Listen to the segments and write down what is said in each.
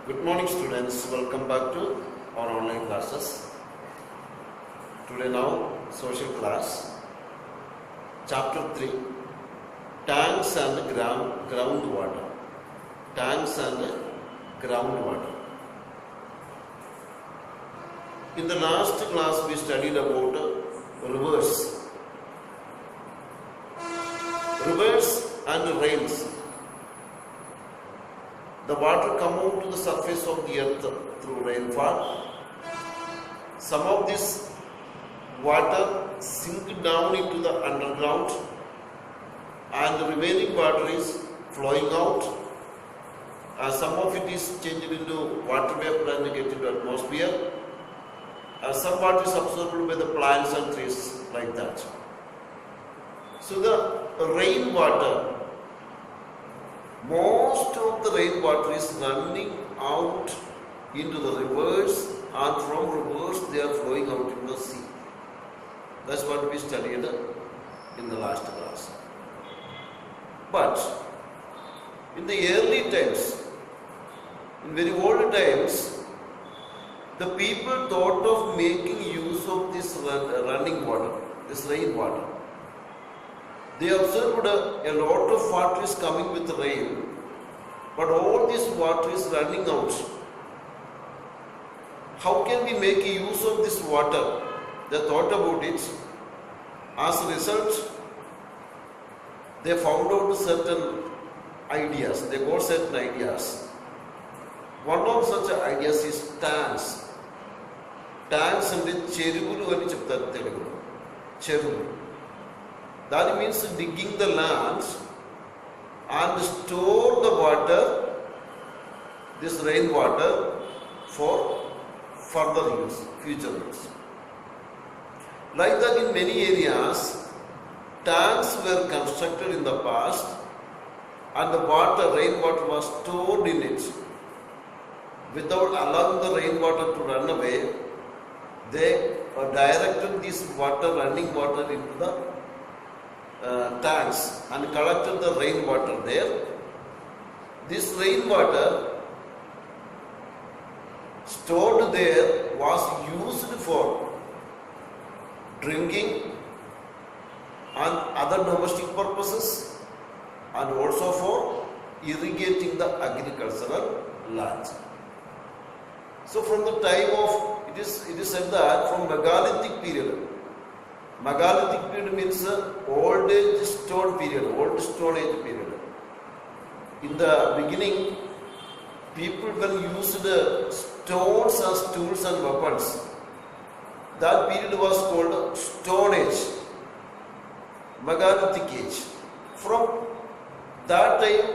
Good morning students, welcome back to our online classes. Today now social class, chapter 3, tanks and groundwater. Tanks and groundwater. In the last class we studied about rivers. Rivers and rains. The water come out to the surface of the earth through rainfall. Some of this water sink down into the underground and the remaining water is flowing out. Some of it is changed into water vapor and get into atmosphere. Some water is absorbed by the plants and trees like that. So the rainwater, most of the rainwater is running out into the rivers, and from rivers they are flowing out into the sea. That's what we studied in the last class. But in the early times, in very old times, the people thought of making use of this running water, this rainwater. They observed a lot of water is coming with rain, but all this water is running out. How can we make use of this water? They thought about it. As a result, they found out certain ideas. They got certain ideas. One of such ideas is tanks. Tanks and cherubulu ani cheptaru Telugulo. Cherubulu. That means digging the land and store the water, this rainwater, for further use, future use. Like that in many areas, tanks were constructed in the past and the rainwater was stored in it. Without allowing the rainwater to run away, they directed this running water into the tanks and collected the rainwater there. This rainwater stored there was used for drinking and other domestic purposes and also for irrigating the agricultural land. So from the time of, it is said that from megalithic period means old age stone period, old stone age period. In the beginning, people when used stones as tools and weapons. That period was called Stone Age, megalithic age. From that time,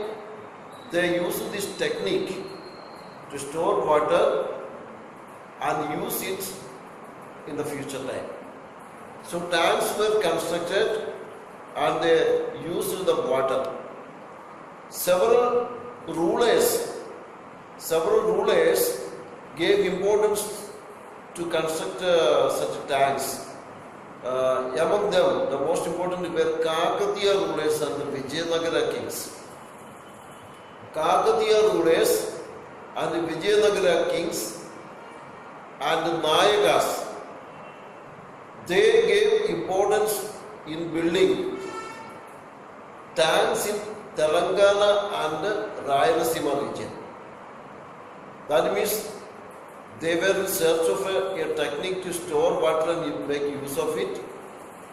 they used this technique to store water and use it in the future time. So tanks were constructed and they used the water. Several rulers gave importance to construct such tanks. Among them, the most important were Kakatiya rulers and the Vijayanagara kings. Kakatiya rulers and the Vijayanagara kings and the Nayakas, they gave importance in building tanks in Telangana and Rayalaseema region. That means they were in search of a technique to store water and make use of it,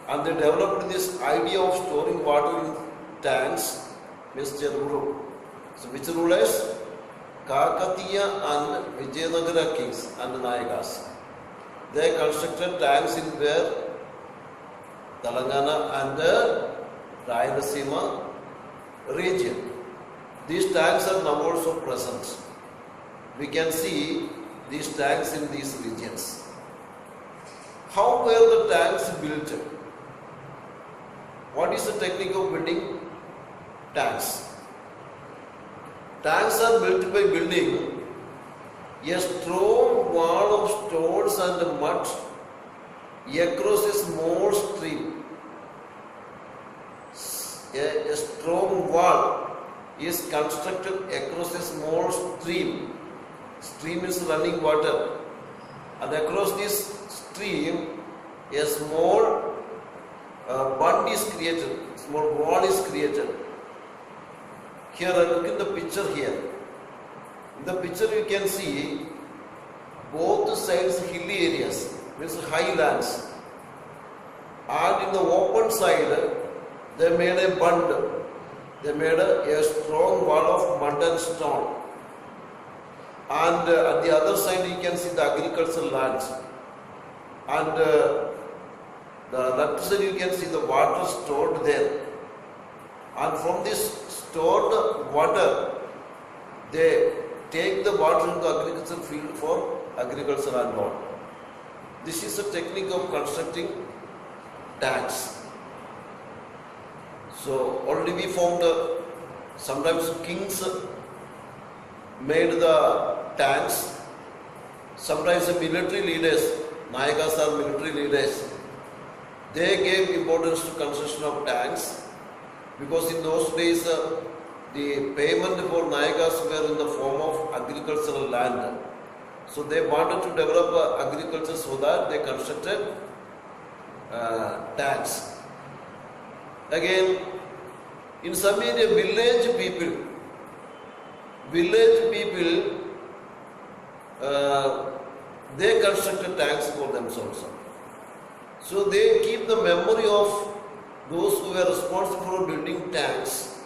and they developed this idea of storing water in tanks, Mr. Rulu. So which rulers? Kakatiya and Vijayanagara kings and Nayakas. They constructed tanks in where? Telangana and Rayalaseema region. These tanks are now also present. We can see these tanks in these regions. How were the tanks built? What is the technique of building tanks? Tanks are built by building a strong wall of stones and mud across a small stream. A strong wall is constructed across a small stream stream is running water, and across this stream a small bund is created, small wall is created. Here, look in the picture here. In the picture you can see both sides hilly areas, means highlands, and in the open side they made a bund. They made a strong wall of mud and stone. And at the other side you can see the agricultural lands. And the left side you can see the water stored there. And from this stored water, they take the water into agricultural field for agriculture and all. This is a technique of constructing tanks. So already we found sometimes kings made the tanks, sometimes the military leaders, Nayakas are military leaders, they gave importance to construction of tanks because in those days the payment for Nayakas were in the form of agricultural land. So they wanted to develop agriculture so that they constructed tanks. Again, in some area, village people, they constructed tanks for themselves. So they keep the memory of those who were responsible for building tanks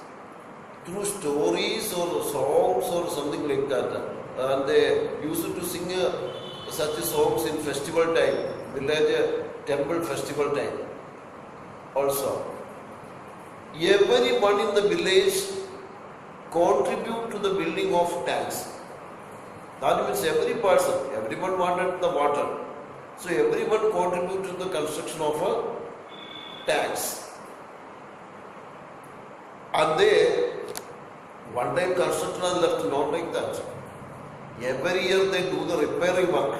through stories or songs or something like that. And they used to sing such songs in festival time, village temple festival time also. Everyone in the village contribute to the building of tanks. That means everyone wanted the water. So everyone contributed to the construction of tanks. And they one time construction is left not like that. Every year they do the repairing work.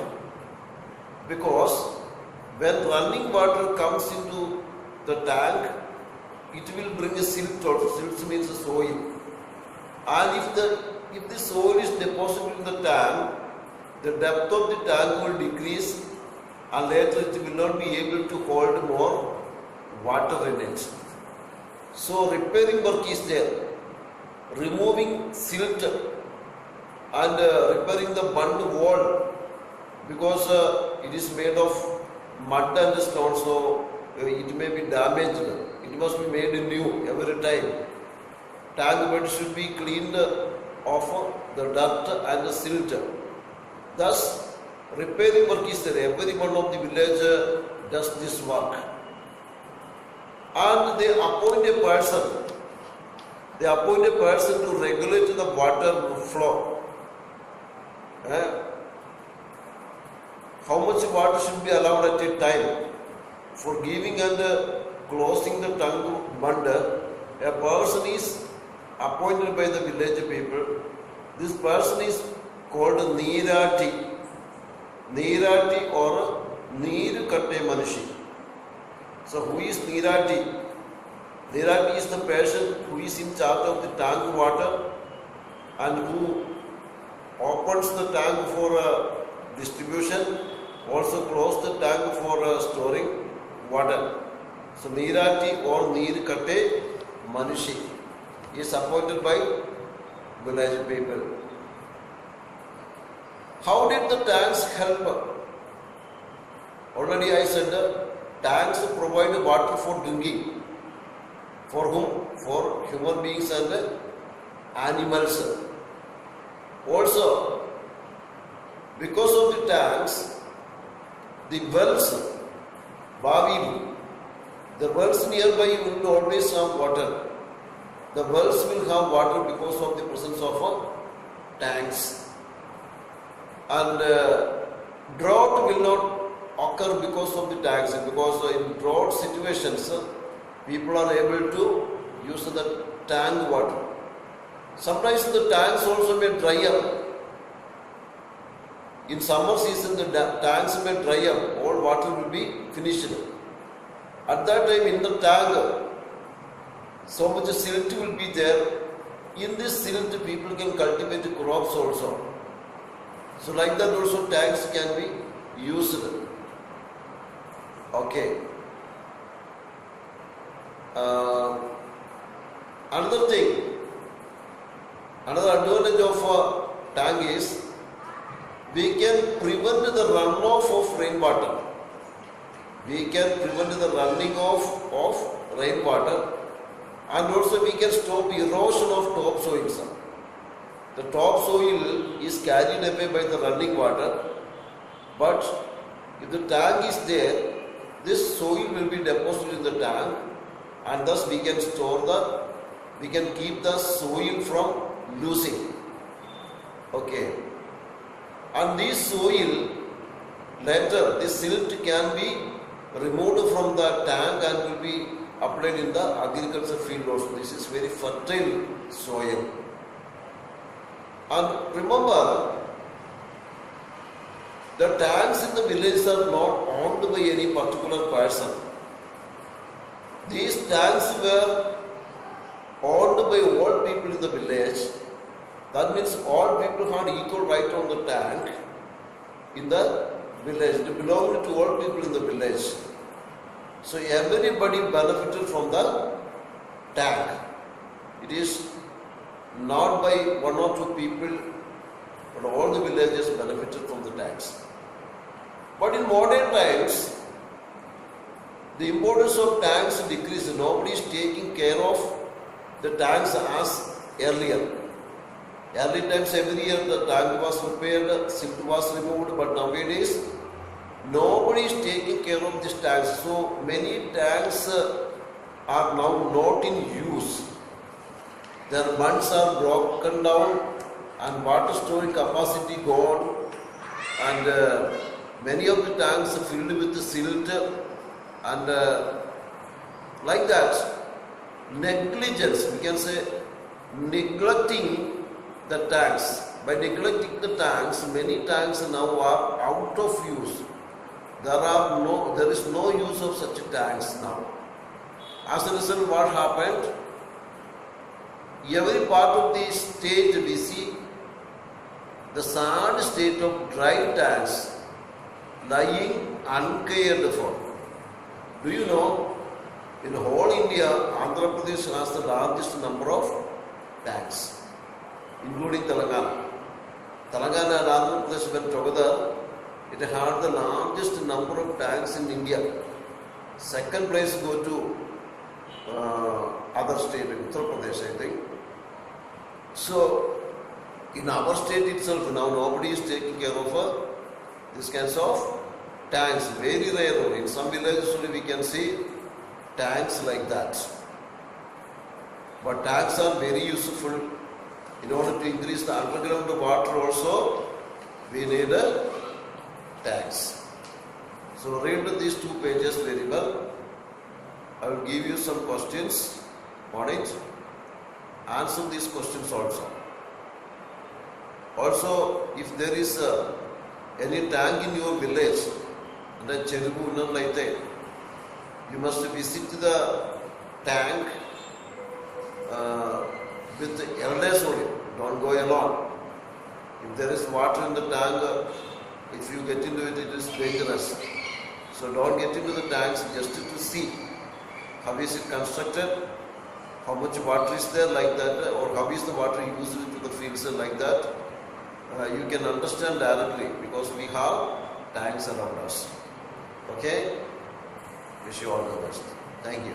Because when running water comes into the tank, it will bring a silt also. Silt means soil. And if the soil is deposited in the tank, the depth of the tank will decrease and later it will not be able to hold more water in it. So repairing work is there. Removing silt and repairing the bund wall because it is made of mud and stone, so it may be damaged. It must be made new every time. Tank bed should be cleaned of the dirt and the silt. Thus, repairing work is there. Every one of the village does this work. And they appoint a person. They appoint a person to regulate the water flow. How much water should be allowed at a time? For giving and closing the tank bund, a person is appointed by the village people. This person is called Neerati. Neerati or Neer Katte Manishi. So who is Neerati? Neerati is the person who is in charge of the tank water and who opens the tank for distribution, also close the tank for storing water. So Neerati or Neer Katte Manishi is appointed by village people. How did the tanks help? Already I said tanks provide water for drinking. For whom? For human beings and animals. Also, because of the tanks, the wells, Bavi, the wells nearby will always have water. The wells will have water because of the presence of tanks. And drought will not occur because of the tanks, because in drought situations, people are able to use the tank water. Sometimes the tanks also may dry up. In summer season, the tanks may dry up. All water will be finished. At that time, in the tank, so much silt will be there. In this silt, people can cultivate crops also. So like that also tanks can be used. Okay. Another thing, another advantage of a tank is we can prevent the runoff of rainwater. We can prevent the running off of rainwater, and also we can stop erosion of topsoil. The topsoil is carried away by the running water, but if the tank is there, this soil will be deposited in the tank, and thus we can keep the soil from losing. Okay. And this soil, later, this silt can be removed from the tank and will be applied in the agriculture field also. This is very fertile soil. And remember, the tanks in the village are not owned by any particular person. These tanks were owned by all people in the village. That means all people had equal right on the tank in the village. It belonged to all people in the village. So everybody benefited from the tank. It is not by one or two people, but all the villagers benefited from the tanks. But in modern times, the importance of tanks decreased. Nobody is taking care of the tanks as earlier. Early times, every year the tank was repaired, silt was removed, but nowadays nobody is taking care of these tanks. So many tanks are now not in use. Their bunds are broken down and water storing capacity gone, and many of the tanks are filled with silt, and like that, negligence, we can say, neglecting the tanks. By neglecting the tanks, many tanks now are out of use. There is no use of such tanks now. As a result, what happened? Every part of the state we see the sad state of dry tanks lying uncared for. Do you know, in whole India, Andhra Pradesh has the largest number of tanks, including Telangana. Telangana and Andhra Pradesh were together. It had the largest number of tanks in India. Second place go to other state, Uttar Pradesh, I think. So, in our state itself now, nobody is taking care of these kinds of tanks. Very rare. In some villages only we can see tanks like that. But tanks are very useful. In order to increase the underground water also, we need tanks. So read these 2 pages very well. I will give you some questions on it. Answer these questions also. Also, if there is any tank in your village, you must visit the tank with the elders only. Don't go alone. If there is water in the tank, if you get into it, it is dangerous. So don't get into the tanks just to see how is it constructed, how much water is there like that, or how is the water used into the fields like that. You can understand directly because we have tanks around us. Okay? Wish you all the best. Thank you.